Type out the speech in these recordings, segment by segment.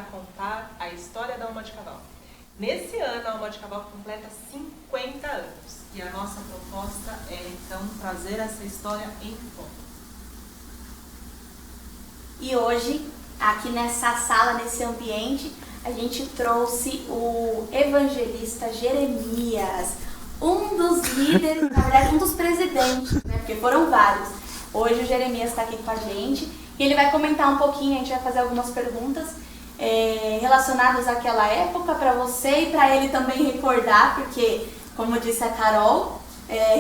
contar a história da Alma de Cavalo. Nesse ano, a Alma de Cavalo completa 50 anos. E a nossa proposta é, então, trazer essa história em foco. E hoje, aqui nessa sala, nesse ambiente, a gente trouxe o evangelista Jeremias, um dos líderes, na verdade, um dos presidentes, né? Porque foram vários. Hoje o Jeremias está aqui com a gente e ele vai comentar um pouquinho, a gente vai fazer algumas perguntas relacionadas àquela época para você e para ele também recordar, porque, como disse a Carol,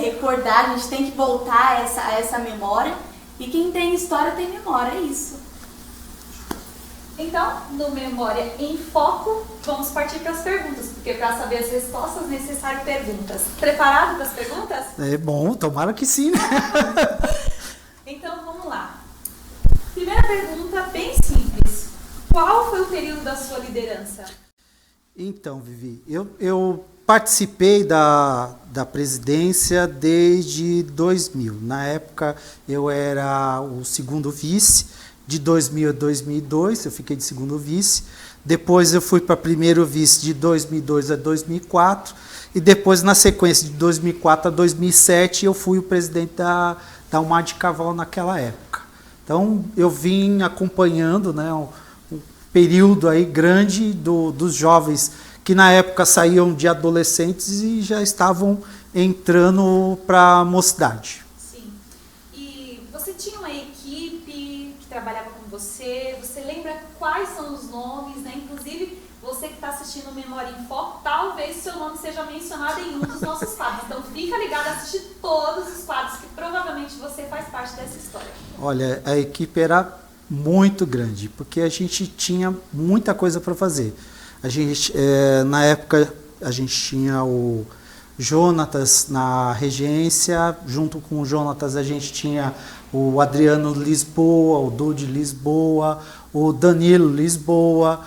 recordar, a gente tem que voltar a essa memória. E quem tem história tem memória, é isso. Então, no Memória em Foco, vamos partir para as perguntas, porque para saber as respostas, é necessário perguntas. Preparado para as perguntas? É bom, tomara que sim, né? Então, vamos lá. Primeira pergunta, bem simples. Qual foi o período da sua liderança? Então, Vivi, eu participei da presidência desde 2000. Na época, eu era o segundo vice. De 2000 a 2002, eu fiquei de segundo vice. Depois eu fui para primeiro vice de 2002 a 2004. E depois, na sequência, de 2004 a 2007, eu fui o presidente da Alma de Cavalo naquela época. Então, eu vim acompanhando, né, um período aí grande dos jovens que na época saíam de adolescentes e já estavam entrando para a mocidade. Sim. E você tinha uma equipe que trabalhava com você? Você lembra quais são os nomes, né? Inclusive, você que está assistindo o Memória em Foco, talvez seu nome seja mencionado em um dos nossos quadros. Então, fica ligado a assistir todos os quadros, que provavelmente você faz parte dessa história. Olha, a equipe era muito grande, porque a gente tinha muita coisa para fazer. A gente, na época, a gente tinha o Jonatas na regência, junto com o Jonatas a gente tinha o Adriano Lisboa, o Dude Lisboa, o Danilo Lisboa.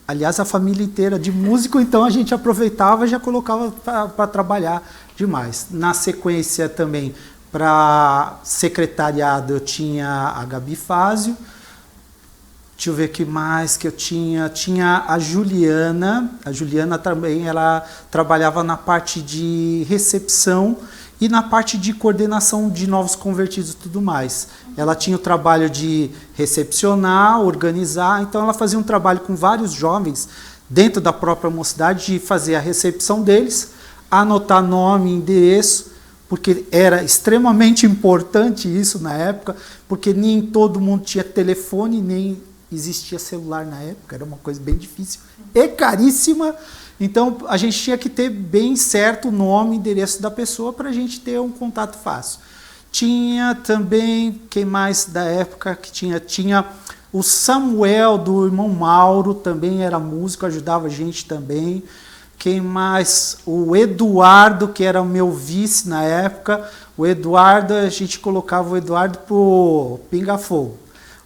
Aliás, a família inteira de músico, então a gente aproveitava e já colocava para trabalhar demais. Na sequência também, para secretariado, eu tinha a Gabi Fázio. Deixa eu ver o que mais que eu tinha. Tinha a Juliana. A Juliana também, ela trabalhava na parte de recepção e na parte de coordenação de novos convertidos e tudo mais. Ela tinha o trabalho de recepcionar, organizar, então ela fazia um trabalho com vários jovens dentro da própria mocidade de fazer a recepção deles, anotar nome, endereço, porque era extremamente importante isso na época, porque nem todo mundo tinha telefone, nem existia celular na época, era uma coisa bem difícil e caríssima. Então, a gente tinha que ter bem certo o nome e endereço da pessoa para a gente ter um contato fácil. Tinha também, quem mais da época que tinha? Tinha o Samuel, do irmão Mauro, também era músico, ajudava a gente também. Quem mais? O Eduardo, que era o meu vice na época. O Eduardo, a gente colocava o Eduardo pro Pinga Fogo.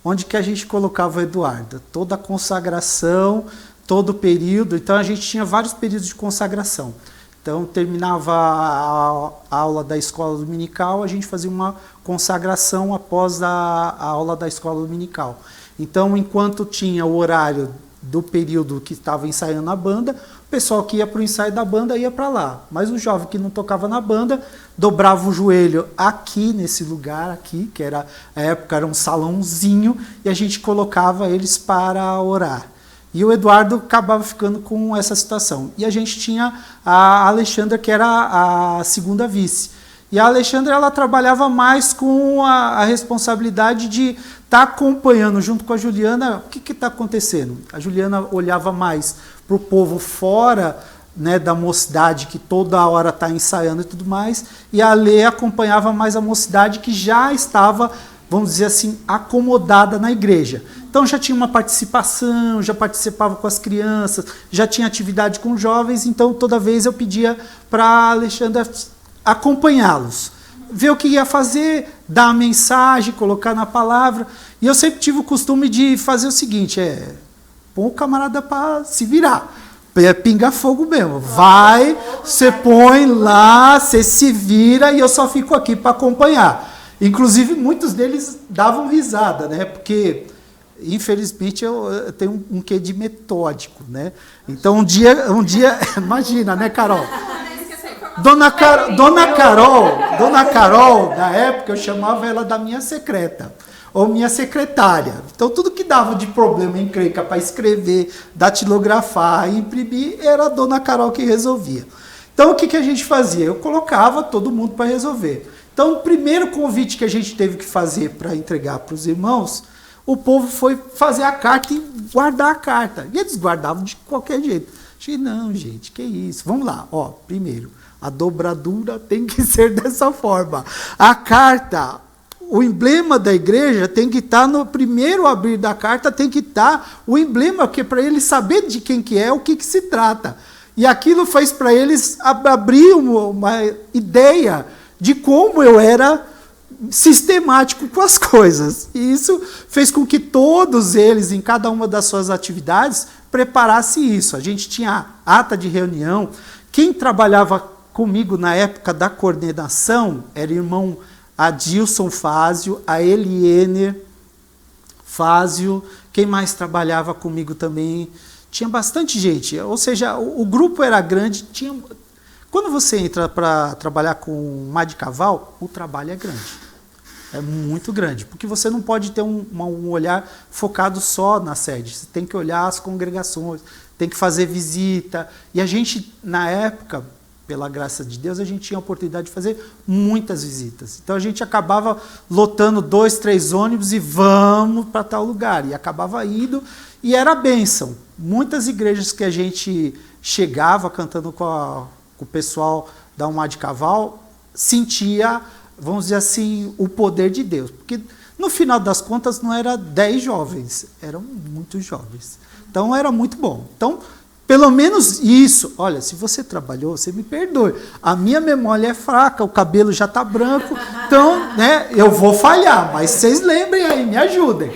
Onde que a gente colocava o Eduardo? Toda a consagração, todo o período. Então, a gente tinha vários períodos de consagração. Então, terminava a aula da escola dominical, a gente fazia uma consagração após a aula da escola dominical. Então, enquanto tinha o horário do período que estava ensaiando a banda, o pessoal que ia para o ensaio da banda ia para lá. Mas o jovem que não tocava na banda, dobrava o joelho aqui, nesse lugar aqui, que era, na época era um salãozinho, e a gente colocava eles para orar. E o Eduardo acabava ficando com essa situação. E a gente tinha a Alexandra, que era a segunda vice. E a Alexandra, ela trabalhava mais com a responsabilidade de estar acompanhando, junto com a Juliana, o que está acontecendo. A Juliana olhava mais para o povo fora, né, da mocidade, que toda hora está ensaiando e tudo mais, e a Lê acompanhava mais a mocidade, que já estava, vamos dizer assim, acomodada na igreja. Então já tinha uma participação, já participava com as crianças, já tinha atividade com jovens, então toda vez eu pedia para a Alexandra acompanhá-los, ver o que ia fazer, dar a mensagem, colocar na palavra. E eu sempre tive o costume de fazer o seguinte, pôr o camarada para se virar. Pinga fogo mesmo. Vai, você põe lá, você se vira e eu só fico aqui para acompanhar. Inclusive, muitos deles davam risada, né? Porque infelizmente, eu tenho um quê de metódico, né? Então, um dia, imagina, né, Carol? Dona Carol, na época, eu chamava ela da minha secreta, ou minha secretária. Então, tudo que dava de problema em encrenca para escrever, datilografar e imprimir, era a Dona Carol que resolvia. Então, o que a gente fazia? Eu colocava todo mundo para resolver. Então, o primeiro convite que a gente teve que fazer para entregar para os irmãos, o povo foi fazer a carta e guardar a carta. E eles guardavam de qualquer jeito. Eu disse, não, gente, que isso? Vamos lá. Ó, primeiro, a dobradura tem que ser dessa forma. A carta, o emblema da igreja tem que estar no primeiro abrir da carta, tem que estar o emblema, que é para eles saber de quem que é, o que se trata. E aquilo fez para eles abrir uma ideia de como eu era sistemático com as coisas. E isso fez com que todos eles, em cada uma das suas atividades, preparassem isso. A gente tinha ata de reunião. Quem trabalhava comigo na época da coordenação era o irmão Adilson Fázio, a Eliener Fázio. Quem mais trabalhava comigo também? Tinha bastante gente. Ou seja, o grupo era grande, tinha... Quando você entra para trabalhar com Madicaval, o trabalho é grande. É muito grande, porque você não pode ter um olhar focado só na sede. Você tem que olhar as congregações, tem que fazer visita. E a gente, na época, pela graça de Deus, a gente tinha a oportunidade de fazer muitas visitas. Então a gente acabava lotando 2, 3 ônibus e vamos para tal lugar. E acabava indo e era bênção. Muitas igrejas que a gente chegava cantando com o pessoal da Madicaval, sentia, vamos dizer assim, o poder de Deus. Porque, no final das contas, não eram 10 jovens, eram muitos jovens. Então, era muito bom. Então, pelo menos isso. Olha, se você trabalhou, você me perdoe. A minha memória é fraca, o cabelo já está branco. Então, né, eu vou falhar, mas vocês lembrem aí, me ajudem.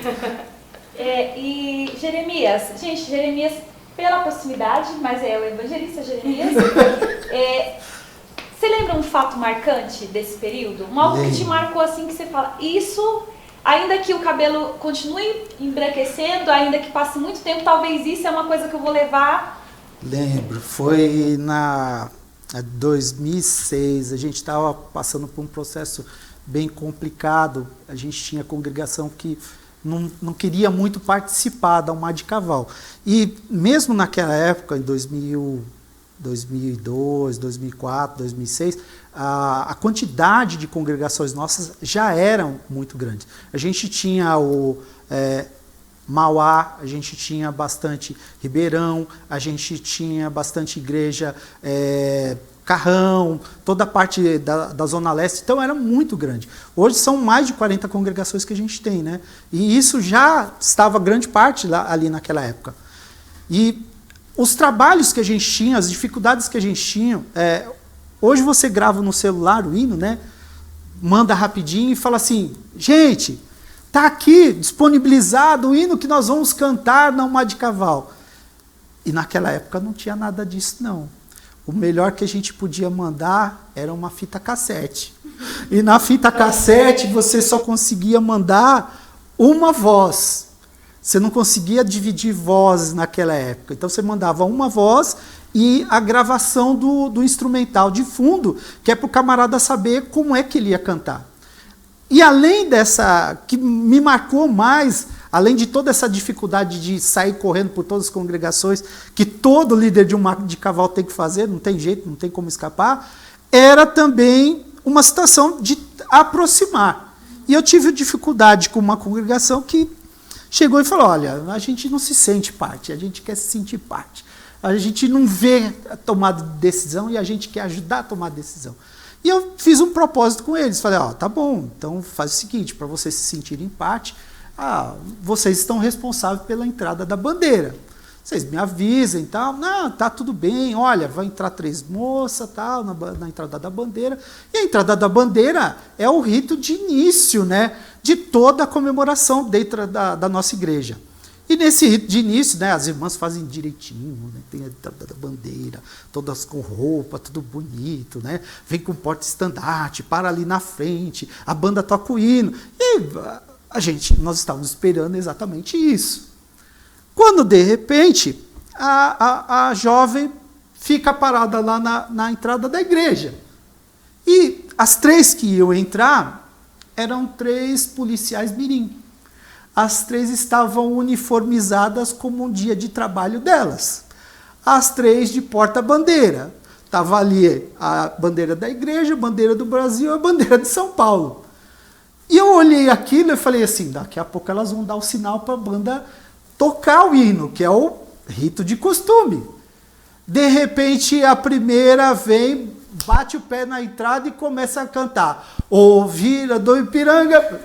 E Jeremias, gente, Jeremias... Pela proximidade, mas é o evangelista Jeremias. Você lembra um fato marcante desse período? Algo que te marcou assim, que você fala, isso, ainda que o cabelo continue embranquecendo, ainda que passe muito tempo, talvez isso é uma coisa que eu vou levar. Lembro, foi na 2006, a gente estava passando por um processo bem complicado, a gente tinha congregação que não queria muito participar da Madicaval. E mesmo naquela época, em 2002, 2004, 2006, a quantidade de congregações nossas já eram muito grandes. A gente tinha o Mauá, a gente tinha bastante Ribeirão, a gente tinha bastante igreja Carrão, toda a parte da Zona Leste, então era muito grande. Hoje são mais de 40 congregações que a gente tem, né? E isso já estava grande parte ali naquela época. E os trabalhos que a gente tinha, as dificuldades que a gente tinha, hoje você grava no celular o hino, né? Manda rapidinho e fala assim, gente, está aqui disponibilizado o hino que nós vamos cantar na Madicaval. E naquela época não tinha nada disso, não. O melhor que a gente podia mandar era uma fita cassete. E na fita cassete você só conseguia mandar uma voz. Você não conseguia dividir vozes naquela época. Então você mandava uma voz e a gravação do instrumental de fundo, que é para o camarada saber como é que ele ia cantar. E além dessa, que me marcou mais, além de toda essa dificuldade de sair correndo por todas as congregações, que todo líder de Madicaval tem que fazer, não tem jeito, não tem como escapar, era também uma situação de aproximar. E eu tive dificuldade com uma congregação que chegou e falou, olha, a gente não se sente parte, a gente quer se sentir parte. A gente não vê a tomada de decisão e a gente quer ajudar a tomar a decisão. E eu fiz um propósito com eles, falei, tá bom, então faz o seguinte, para vocês se sentirem parte, vocês estão responsáveis pela entrada da bandeira. Vocês me avisem e tal. Não, tá tudo bem. Olha, vai entrar 3 moças tal, na entrada da bandeira. E a entrada da bandeira é o rito de início, né, de toda a comemoração dentro da nossa igreja. E nesse rito de início, né, as irmãs fazem direitinho, né, tem a entrada da bandeira, todas com roupa, tudo bonito, né, vem com porta-estandarte, para ali na frente, a banda toca o hino. E nós estávamos esperando exatamente isso. Quando, de repente, a jovem fica parada lá na entrada da igreja. E as 3 que iam entrar eram 3 policiais mirim. As 3 estavam uniformizadas como um dia de trabalho delas. As 3 de porta-bandeira. Estava ali a bandeira da igreja, a bandeira do Brasil e a bandeira de São Paulo. E eu olhei aquilo e falei assim, daqui a pouco elas vão dar o sinal para a banda tocar o hino, que é o rito de costume. De repente, a primeira vem, bate o pé na entrada e começa a cantar. Ô, Vila do Ipiranga.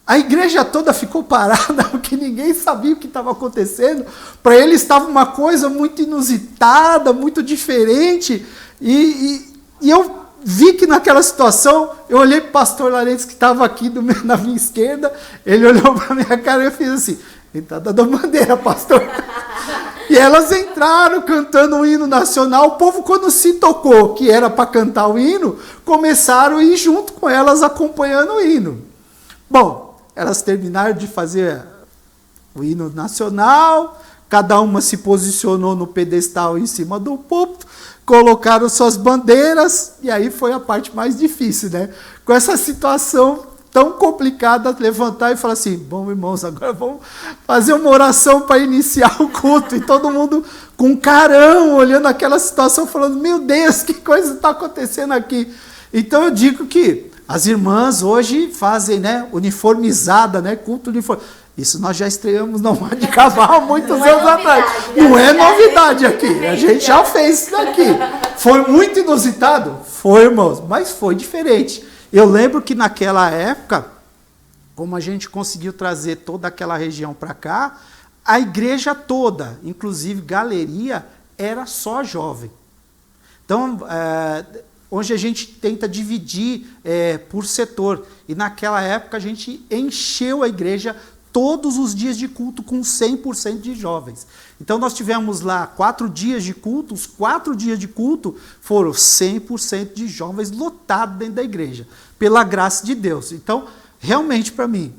A igreja toda ficou parada, porque ninguém sabia o que estava acontecendo. Para eles estava uma coisa muito inusitada, muito diferente. E eu vi que naquela situação, eu olhei para o pastor Larentes, que estava aqui na minha esquerda, ele olhou para a minha cara e eu fiz assim, entrada da bandeira, pastor. E elas entraram cantando o hino nacional. O povo, quando se tocou que era para cantar o hino, começaram a ir junto com elas acompanhando o hino. Bom, elas terminaram de fazer o hino nacional, cada uma se posicionou no pedestal em cima do púlpito, colocaram suas bandeiras, e aí foi a parte mais difícil, né? Com essa situação tão complicada, levantar e falar assim, bom, irmãos, agora vamos fazer uma oração para iniciar o culto, e todo mundo com carão, olhando aquela situação, falando, meu Deus, que coisa está acontecendo aqui? Então eu digo que as irmãs hoje fazem, né, uniformizada, né, culto uniformizado. Isso nós já estreamos na Alma de Cavalo há muitos anos atrás. Não é novidade aqui. A gente já fez isso daqui. Foi muito inusitado? Foi, irmãos, mas foi diferente. Eu lembro que naquela época, como a gente conseguiu trazer toda aquela região para cá, a igreja toda, inclusive galeria, era só jovem. Então, hoje a gente tenta dividir por setor. E naquela época a gente encheu a igreja todos os dias de culto com 100% de jovens. Então nós tivemos lá 4 dias de culto, os 4 dias de culto foram 100% de jovens lotados dentro da igreja, pela graça de Deus. Então, realmente para mim,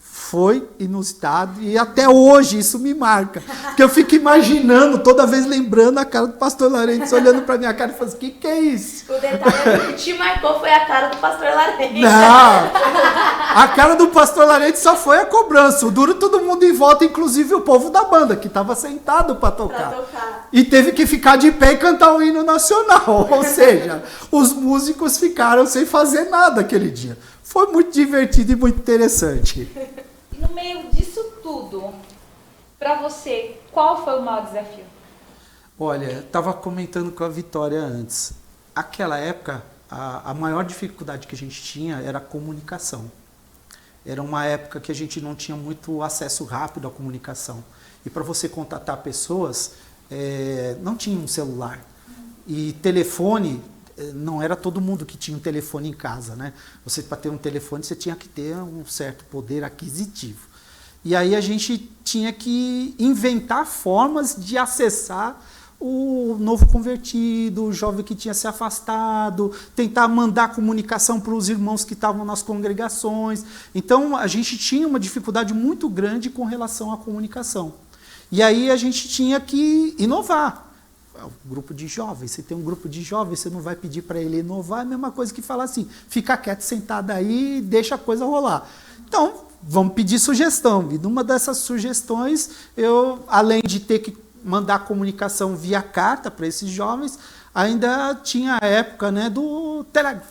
foi inusitado e até hoje isso me marca. Porque eu fico imaginando, toda vez lembrando a cara do pastor Larentes, olhando para minha cara e falando, o que é isso? O detalhe que te marcou foi a cara do pastor Larentes. Não, a cara do pastor Larentes só foi a cobrança. O duro todo mundo em volta, inclusive o povo da banda, que estava sentado para tocar. E teve que ficar de pé e cantar o hino nacional. Ou seja, os músicos ficaram sem fazer nada aquele dia. Foi muito divertido e muito interessante. E no meio disso tudo, para você, qual foi o maior desafio? Olha, estava comentando com a Vitória antes. Aquela época, a maior dificuldade que a gente tinha era a comunicação. Era uma época que a gente não tinha muito acesso rápido à comunicação. E para você contatar pessoas, não tinha um celular. E telefone, não era todo mundo que tinha um telefone em casa, né? Você, para ter um telefone, você tinha que ter um certo poder aquisitivo. E aí a gente tinha que inventar formas de acessar o novo convertido, o jovem que tinha se afastado, tentar mandar comunicação para os irmãos que estavam nas congregações. Então, a gente tinha uma dificuldade muito grande com relação à comunicação. E aí a gente tinha que inovar. O grupo de jovens, você tem um grupo de jovens, você não vai pedir para ele inovar, é a mesma coisa que falar assim, fica quieto, sentado aí e deixa a coisa rolar. Então, vamos pedir sugestão. E numa dessas sugestões, eu, além de ter que mandar comunicação via carta para esses jovens, ainda tinha a época, né, do telex,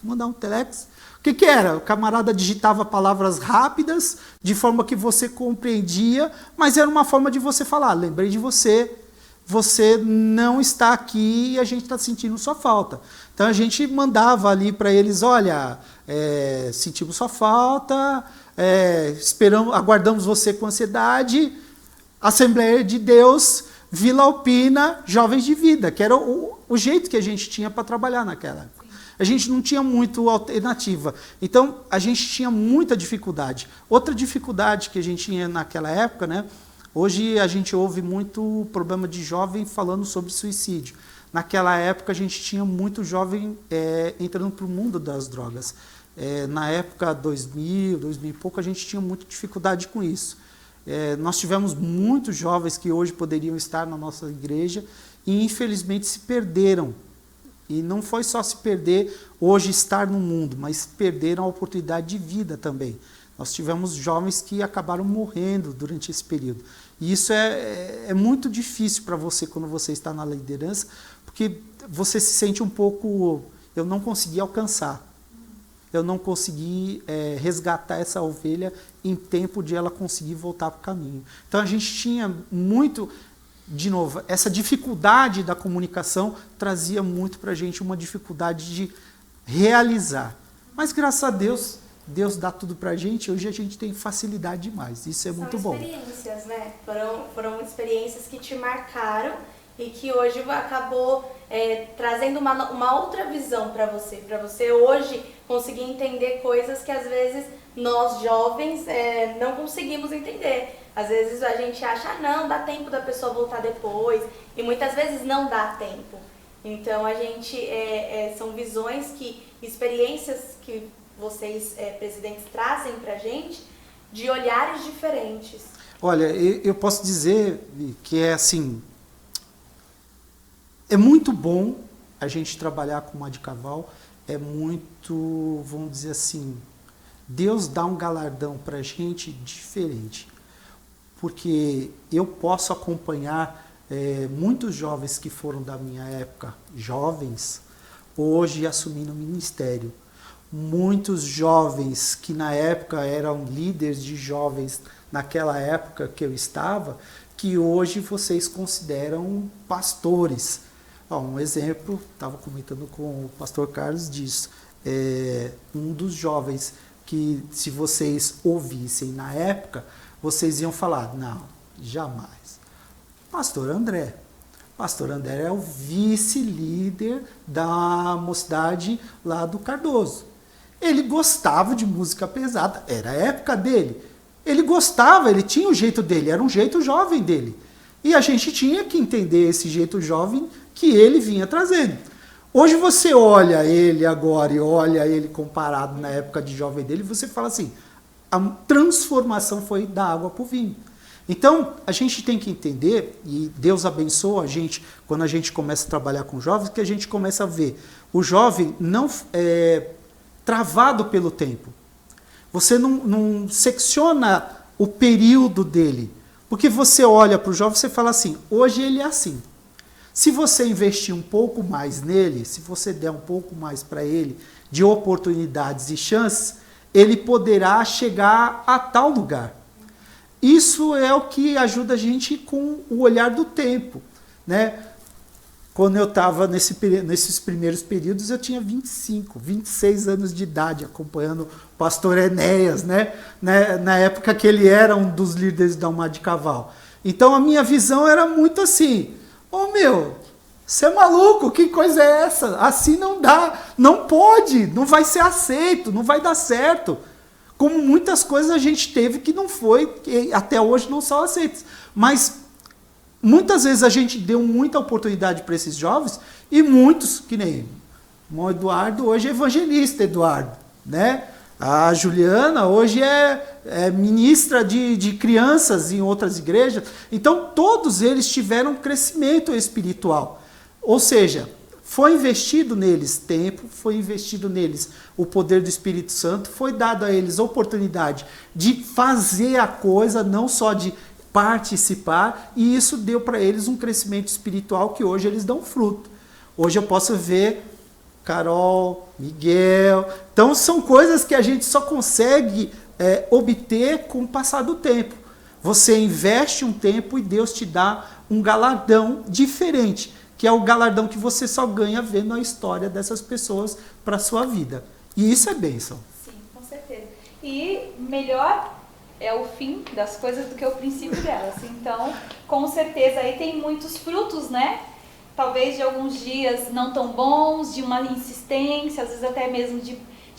mandar um telex. O que era? O camarada digitava palavras rápidas, de forma que você compreendia, mas era uma forma de você falar, lembrei de você, você não está aqui e a gente está sentindo sua falta. Então a gente mandava ali para eles, olha, sentimos sua falta, aguardamos você com ansiedade, Assembleia de Deus, Vila Alpina, Jovens de Vida, que era o jeito que a gente tinha para trabalhar naquela época. A gente não tinha muito alternativa. Então a gente tinha muita dificuldade. Outra dificuldade que a gente tinha naquela época, né? Hoje a gente ouve muito problema de jovem falando sobre suicídio. Naquela época a gente tinha muito jovem entrando para o mundo das drogas. Na época 2000 e pouco, a gente tinha muita dificuldade com isso. Nós tivemos muitos jovens que hoje poderiam estar na nossa igreja e infelizmente se perderam. E não foi só se perder hoje estar no mundo, mas perderam a oportunidade de vida também. Nós tivemos jovens que acabaram morrendo durante esse período. E isso é muito difícil para você quando você está na liderança, porque você se sente um pouco, eu não consegui alcançar. Eu não consegui resgatar essa ovelha em tempo de ela conseguir voltar para o caminho. Então a gente tinha muito, de novo, essa dificuldade da comunicação trazia muito para a gente uma dificuldade de realizar. Mas graças a Deus, Deus dá tudo para a gente, hoje a gente tem facilidade demais. Isso é muito bom. São experiências, né? Foram experiências que te marcaram e que hoje acabou trazendo uma outra visão para você hoje conseguir entender coisas que às vezes nós jovens não conseguimos entender. Às vezes a gente acha, não, dá tempo da pessoa voltar depois, e muitas vezes não dá tempo. Então a gente, são visões experiências que vocês, presidentes, trazem pra gente de olhares diferentes. Olha, eu posso dizer que é assim, é muito bom a gente trabalhar com Madicaval, é muito, vamos dizer assim, Deus dá um galardão para a gente diferente, porque eu posso acompanhar muitos jovens que foram da minha época, jovens, hoje assumindo o ministério. Muitos jovens que na época eram líderes de jovens, naquela época que eu estava, que hoje vocês consideram pastores. Um exemplo, estava comentando com o pastor Carlos disso, um dos jovens que, se vocês ouvissem na época, vocês iam falar, não, jamais. Pastor André é o vice-líder da mocidade lá do Cardoso. Ele gostava de música pesada, era a época dele. Ele gostava, ele tinha o jeito dele, era um jeito jovem dele. E a gente tinha que entender esse jeito jovem que ele vinha trazendo. Hoje você olha ele agora e olha ele comparado na época de jovem dele, você fala assim, a transformação foi da água para o vinho. Então, a gente tem que entender, e Deus abençoa a gente, quando a gente começa a trabalhar com jovens, que a gente começa a ver o jovem não travado pelo tempo. Você não secciona o período dele. Porque você olha para o jovem e você fala assim, hoje ele é assim. Se você investir um pouco mais nele, se você der um pouco mais para ele de oportunidades e chances, ele poderá chegar a tal lugar. Isso é o que ajuda a gente com o olhar do tempo, né? Quando eu estava nesses primeiros períodos, eu tinha 25, 26 anos de idade, acompanhando o pastor Enéas, né? Na época que ele era um dos líderes da Madicaval. Então a minha visão era muito assim, você é maluco, que coisa é essa? Assim não dá, não pode, não vai ser aceito, não vai dar certo. Como muitas coisas a gente teve que não foi, que até hoje não são aceitas. Mas muitas vezes a gente deu muita oportunidade para esses jovens e muitos, que nem o Eduardo, hoje é evangelista, Eduardo, né? A Juliana hoje é ministra de crianças em outras igrejas. Então todos eles tiveram um crescimento espiritual. Ou seja, foi investido neles tempo, foi investido neles o poder do Espírito Santo, foi dado a eles a oportunidade de fazer a coisa, não só de participar, e isso deu para eles um crescimento espiritual que hoje eles dão fruto. Hoje eu posso ver Carol, Miguel, então são coisas que a gente só consegue obter com o passar do tempo. Você investe um tempo e Deus te dá um galardão diferente, que é o galardão que você só ganha vendo a história dessas pessoas para a sua vida. E isso é bênção. Sim, com certeza. E melhor é o fim das coisas do que o princípio delas. Então, com certeza, aí tem muitos frutos, né? Talvez de alguns dias não tão bons, de uma insistência, às vezes até mesmo de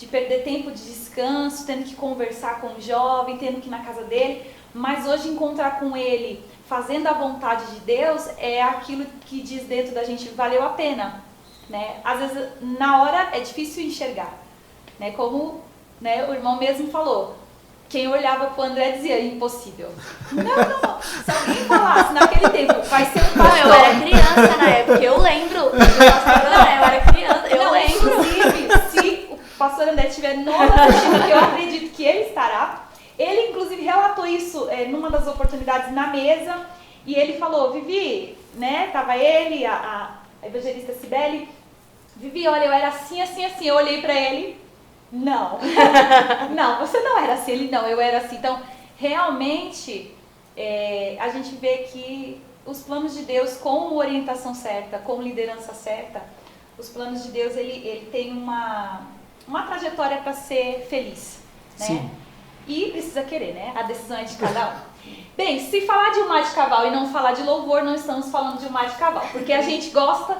perder tempo de descanso, tendo que conversar com o jovem, tendo que ir na casa dele. Mas hoje encontrar com ele, fazendo a vontade de Deus, é aquilo que diz dentro da gente, valeu a pena. Né? Às vezes, na hora, é difícil enxergar. né? Como, né, o irmão mesmo falou. Quem olhava pro André dizia, impossível. Não. Se alguém falasse naquele tempo, vai ser um pastor. Eu era criança na época, eu lembro. Eu era criança, eu lembro. Inclusive, se o pastor André estiver nos assistindo, que eu acredito que ele estará, ele inclusive relatou isso numa das oportunidades na mesa, e ele falou, Vivi, né, tava ele, a evangelista Cibele, Vivi, olha, eu era assim, assim, assim. Eu olhei pra ele, não, você não era assim. Ele, não, eu era assim. Então, realmente, a gente vê que os planos de Deus, com orientação certa, com liderança certa, os planos de Deus, ele tem uma trajetória para ser feliz, né? Sim. E precisa querer, né? A decisão é de cada um. Bem, se falar de um mar de cavalo e não falar de louvor, não estamos falando de um mar de cavalo, porque a gente gosta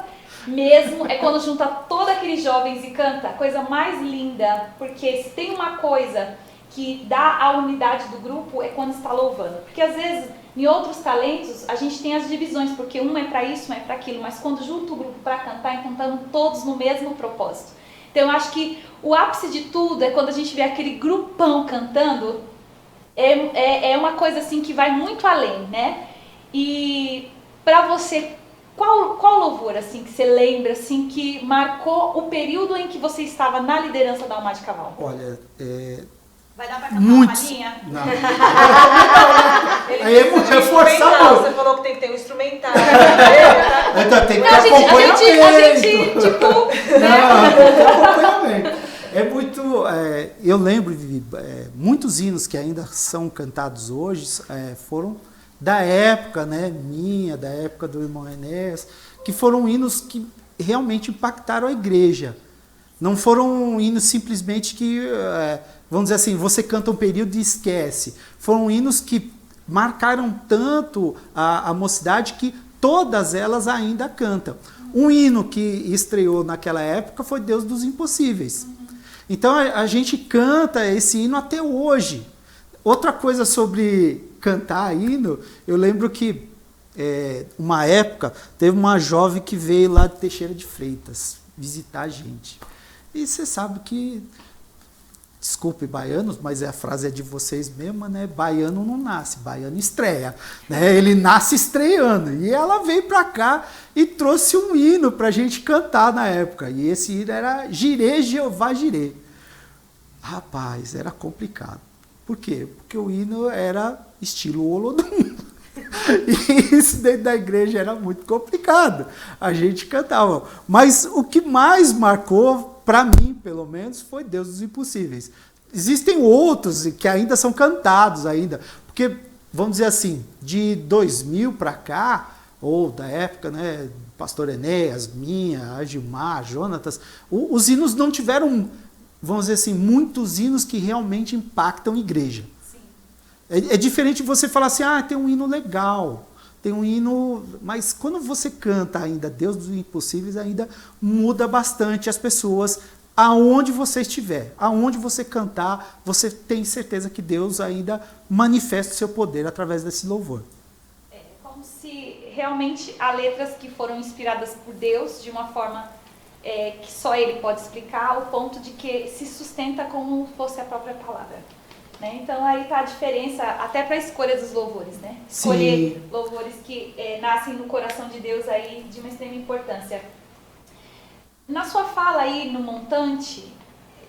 mesmo, é quando junta todos aqueles jovens e canta, a coisa mais linda, porque se tem uma coisa que dá a unidade do grupo é quando está louvando, porque às vezes em outros talentos a gente tem as divisões, porque um é para isso, um é para aquilo, mas quando junta o grupo para cantar, cantando todos no mesmo propósito. Então eu acho que o ápice de tudo é quando a gente vê aquele grupão cantando, é uma coisa assim que vai muito além, né? E para você, qual louvor assim que você lembra assim que marcou o período em que você estava na liderança da Alma de Cavalo? Olha, Vai dar pra cantar muitos. uma palhinha? Não. Ele Aí é disse muito de reforçar instrumental, muito. Você falou que tem que ter um instrumental. Então tem que Não, ter a gente, acompanhamento. tipo, né? Não, tem que ter acompanhamento. É muito. Eu lembro, Vivi, muitos hinos que ainda são cantados hoje foram da época, né, minha, da época do irmão Enéas, que foram hinos que realmente impactaram a igreja. Não foram hinos simplesmente que, vamos dizer assim, você canta um período e esquece. Foram hinos que marcaram tanto a mocidade que todas elas ainda cantam. Um hino que estreou naquela época foi Deus dos Impossíveis. Então a gente canta esse hino até hoje. Outra coisa sobre cantar hino, eu lembro que uma época teve uma jovem que veio lá de Teixeira de Freitas visitar a gente. E você sabe que, desculpe baianos, mas a frase é de vocês mesma, né? Baiano não nasce, baiano estreia, né? Ele nasce estreando. E ela veio para cá e trouxe um hino para a gente cantar na época. E esse hino era Jirê, Jeová, Jirê. Rapaz, era complicado. Por quê? Porque o hino era estilo Olodum. E isso dentro da igreja era muito complicado. A gente cantava. Mas o que mais marcou, para mim, pelo menos, foi Deus dos Impossíveis. Existem outros que ainda são cantados ainda. Porque, vamos dizer assim, de 2000 para cá, ou da época, né, Pastor Enéas, minha, a Gilmar, Jonatas, os hinos não tiveram, vamos dizer assim, muitos hinos que realmente impactam a igreja. É diferente você falar assim, tem um hino legal, tem um hino... Mas quando você canta ainda Deus dos Impossíveis, ainda muda bastante as pessoas, aonde você estiver, aonde você cantar, você tem certeza que Deus ainda manifesta o seu poder através desse louvor. É como se realmente há letras que foram inspiradas por Deus de uma forma que só Ele pode explicar, ao ponto de que se sustenta como fosse a própria palavra. Né? Então aí está a diferença até para a escolha dos louvores, né? Escolher louvores que nascem no coração de Deus aí de uma extrema importância. Na sua fala aí no montante,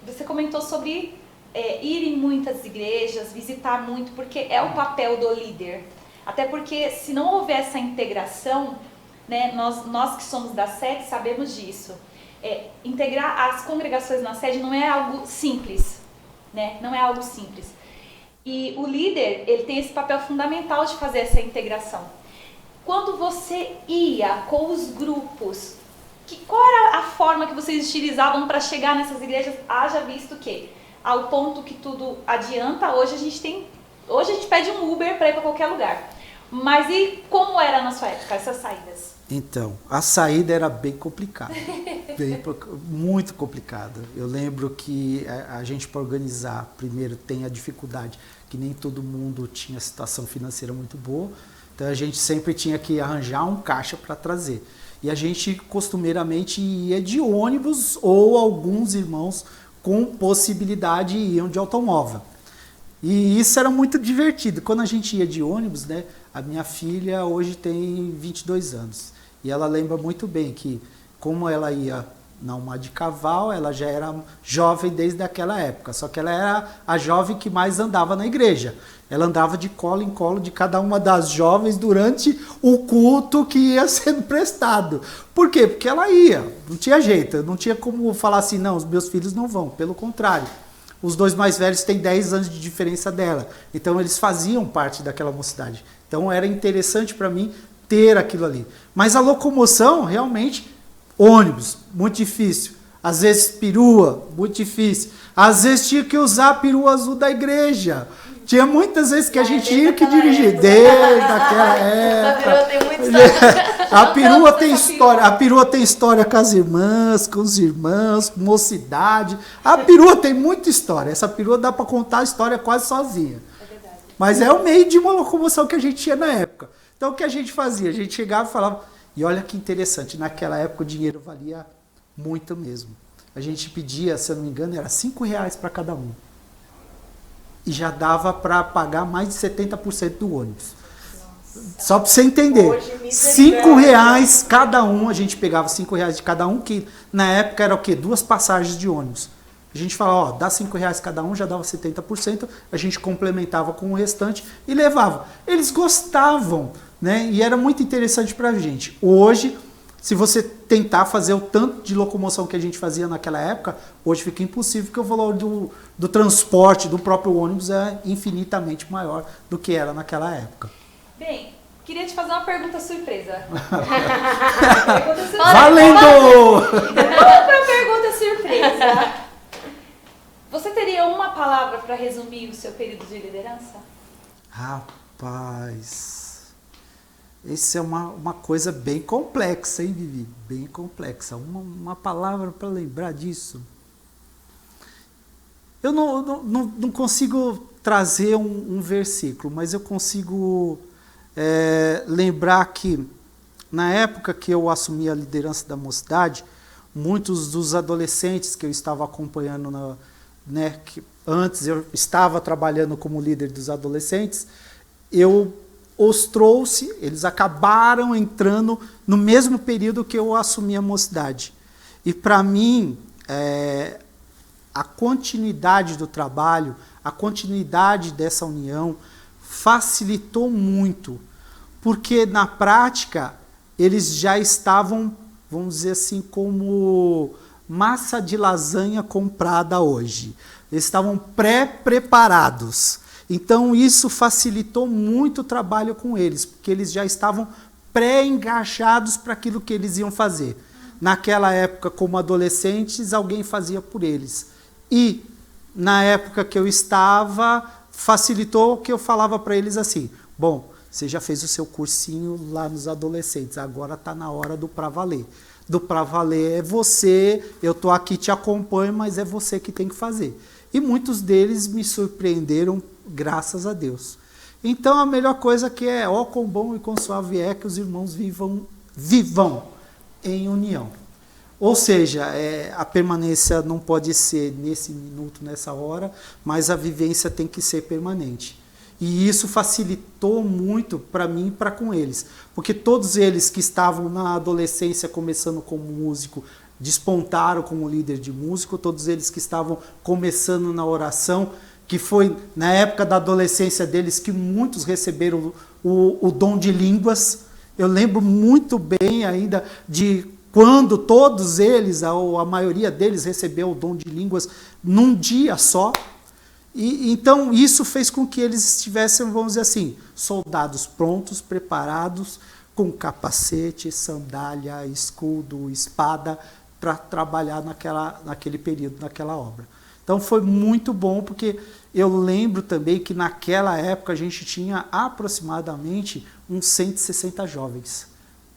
você comentou sobre ir em muitas igrejas, visitar muito, porque é o papel do líder. Até porque se não houver essa integração, né, nós que somos da sede sabemos disso. Integrar as congregações na sede não é algo simples, né? Não é algo simples. E o líder, ele tem esse papel fundamental de fazer essa integração. Quando você ia com os grupos, qual era a forma que vocês utilizavam para chegar nessas igrejas? Haja visto que, ao ponto que tudo adianta, hoje a gente pede um Uber para ir para qualquer lugar. Mas e como era na sua época, essas saídas? Então, a saída era bem complicada, muito complicada. Eu lembro que a gente, para organizar, primeiro tem a dificuldade que nem todo mundo tinha situação financeira muito boa, então a gente sempre tinha que arranjar um caixa para trazer. E a gente costumeiramente ia de ônibus ou alguns irmãos com possibilidade iam de automóvel. E isso era muito divertido. Quando a gente ia de ônibus, né, a minha filha hoje tem 22 anos. E ela lembra muito bem que, como ela ia na Uma de Cavalo, ela já era jovem desde aquela época. Só que ela era a jovem que mais andava na igreja. Ela andava de colo em colo de cada uma das jovens durante o culto que ia sendo prestado. Por quê? Porque ela ia, não tinha jeito, não tinha como falar assim, não, os meus filhos não vão, pelo contrário. Os 2 mais velhos têm 10 anos de diferença dela, então eles faziam parte daquela mocidade. Então era interessante para mim ter aquilo ali. Mas a locomoção, realmente, ônibus, muito difícil. Às vezes perua, muito difícil. Às vezes tinha que usar a perua azul da igreja. Tinha muitas vezes que a gente tinha que dirigir. Desde aquela época. A perua tem história. A perua tem história com as irmãs, com os irmãos, com mocidade. A perua tem muita história. Essa perua dá para contar a história quase sozinha. É verdade. Mas é o meio de uma locomoção que a gente tinha na época. Então o que a gente fazia? A gente chegava e falava... E olha que interessante, naquela época o dinheiro valia muito mesmo. A gente pedia, se eu não me engano, era R$5 para cada um. E já dava para pagar mais de 70% do ônibus. Nossa. Só para você entender. R$5 cada um, a gente pegava R$5 de cada um, que na época era o quê? 2 passagens de ônibus. A gente falava, ó, dá R$5 cada um, já dava 70%, a gente complementava com o restante e levava. Eles gostavam, né? E era muito interessante para a gente. Hoje, se você tentar fazer o tanto de locomoção que a gente fazia naquela época, hoje fica impossível, porque o valor do transporte, do próprio ônibus é infinitamente maior do que era naquela época. Bem, queria te fazer uma pergunta surpresa. Valendo! Outra pergunta surpresa. Você teria uma palavra para resumir o seu período de liderança? Rapaz, isso é uma coisa bem complexa, hein, Vivi? Bem complexa. Uma palavra para lembrar disso. Eu não consigo trazer um versículo, mas eu consigo lembrar que, na época que eu assumi a liderança da mocidade, muitos dos adolescentes que eu estava acompanhando que antes eu estava trabalhando como líder dos adolescentes, eu os trouxe, eles acabaram entrando no mesmo período que eu assumi a mocidade. E para mim, a continuidade do trabalho, a continuidade dessa união facilitou muito, porque na prática eles já estavam, vamos dizer assim, como massa de lasanha comprada hoje. Eles estavam pré-preparados. Então isso facilitou muito o trabalho com eles, porque eles já estavam pré-engajados para aquilo que eles iam fazer. Naquela época, como adolescentes, alguém fazia por eles. E na época que eu estava, facilitou que eu falava para eles assim, bom, você já fez o seu cursinho lá nos adolescentes, agora está na hora do pra valer. Do pra valer é você, eu estou aqui, te acompanho, mas é você que tem que fazer. E muitos deles me surpreenderam, graças a Deus. Então a melhor coisa que é, ó, quão bom e quão suave é que os irmãos vivam em união. Ou seja, a permanência não pode ser nesse minuto, nessa hora, mas a vivência tem que ser permanente. E isso facilitou muito para mim e para com eles. Porque todos eles que estavam na adolescência começando como músico, despontaram como líder de músico, todos eles que estavam começando na oração, que foi na época da adolescência deles que muitos receberam o dom de línguas. Eu lembro muito bem ainda de quando todos eles, ou a maioria deles, recebeu o dom de línguas num dia só. E então isso fez com que eles estivessem, vamos dizer assim, soldados prontos, preparados, com capacete, sandália, escudo, espada, para trabalhar naquele período, naquela obra. Então foi muito bom, porque eu lembro também que naquela época a gente tinha aproximadamente uns 160 jovens.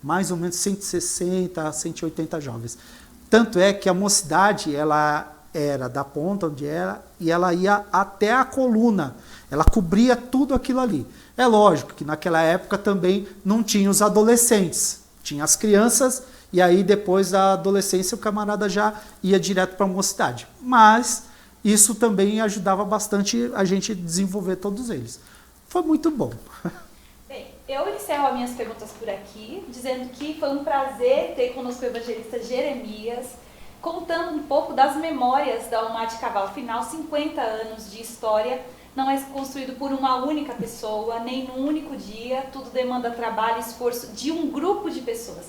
Mais ou menos 160, 180 jovens. Tanto é que a mocidade, ela era da ponta onde era, e ela ia até a coluna. Ela cobria tudo aquilo ali. É lógico que naquela época também não tinha os adolescentes. tinha as crianças e aí depois da adolescência o camarada já ia direto para a mocidade. Mas isso também ajudava bastante a gente desenvolver todos eles. Foi muito bom. Bem, eu encerro as minhas perguntas por aqui, dizendo que foi um prazer ter conosco o evangelista Jeremias, contando um pouco das memórias da Alma de Cavalo. Afinal, 50 anos de história não é construído por uma única pessoa, nem num único dia. Tudo demanda trabalho e esforço de um grupo de pessoas.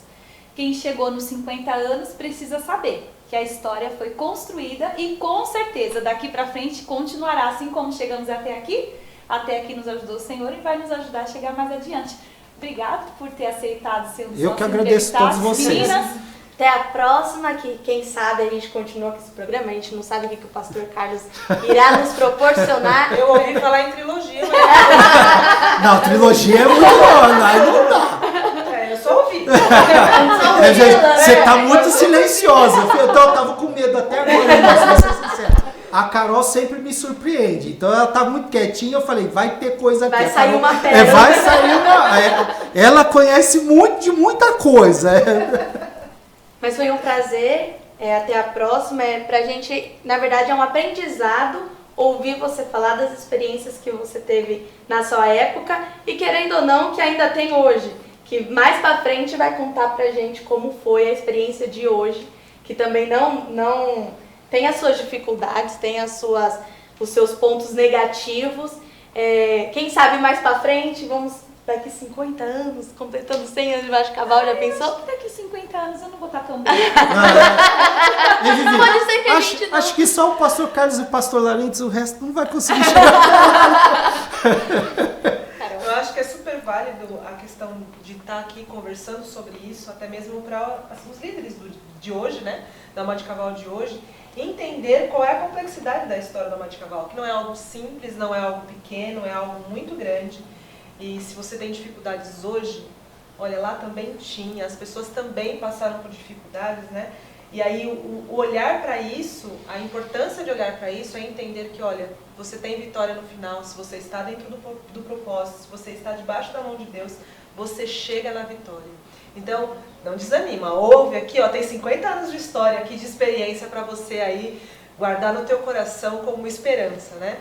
Quem chegou nos 50 anos precisa saber que a história foi construída e com certeza daqui para frente continuará, assim como chegamos até aqui. Até aqui nos ajudou o Senhor e vai nos ajudar a chegar mais adiante. Obrigado por ter aceitado ser um dos Eu que nossos agradeço a todos entrevistados. vocês. Meninas, Até a próxima, que quem sabe a gente continua com esse programa, a gente não sabe o que o pastor Carlos irá nos proporcionar. Eu ouvi falar em trilogia, mas Não, trilogia é muito boa, aí não dá. eu só ouvi. Você tá muito silenciosa. Eu tava com medo até agora, mas vou ser sincero. A Carol sempre me surpreende. Então ela tá muito quietinha, eu falei, vai ter coisa aqui. Vai sair uma pérola. pérola. Vai sair uma. Ela conhece muito de muita coisa. Mas foi um prazer, até a próxima. Pra gente, na verdade, é um aprendizado ouvir você falar das experiências que você teve na sua época e, querendo ou não, que ainda tem hoje. Que mais pra frente vai contar pra gente como foi a experiência de hoje, que também não tem as suas dificuldades, tem os seus pontos negativos. Quem sabe mais pra frente, vamos daqui 50 anos, completando 100 anos de Baixo Cavalo, já pensou? daqui 50 anos eu não vou estar tão bem. Pode ser que a gente não... Acho que só o pastor Carlos e o pastor Larentes, o resto não vai conseguir chegar. Eu acho que é super válido a questão de estar aqui conversando sobre isso, até mesmo para os líderes de hoje, né, da Alma de Cavalo de hoje, entender qual é a complexidade da história da Alma de Cavalo, que não é algo simples, não é algo pequeno, é algo muito grande. E se você tem dificuldades hoje, olha, lá também tinha, as pessoas também passaram por dificuldades, né? E aí o olhar para isso, a importância de olhar para isso é entender que, olha, você tem vitória no final, se você está dentro do propósito, se você está debaixo da mão de Deus, você chega na vitória. Então, não desanima, ouve aqui, ó, tem 50 anos de história aqui, de experiência para você aí guardar no teu coração como uma esperança, né?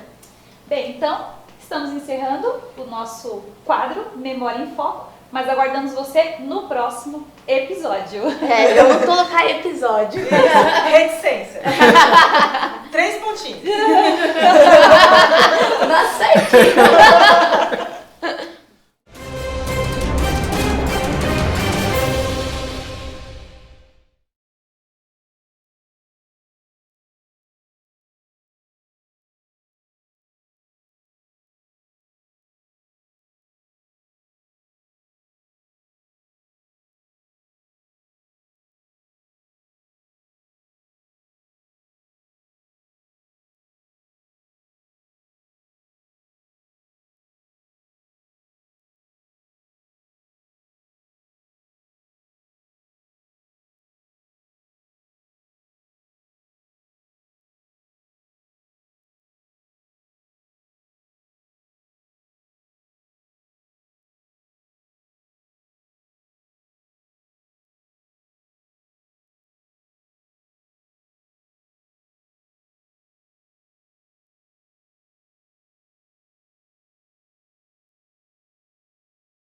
Bem, então, estamos encerrando o nosso quadro Memória em Foco, mas aguardamos você no próximo episódio. Vamos colocar episódio. Reticência. 3 pontinhos. Nossa,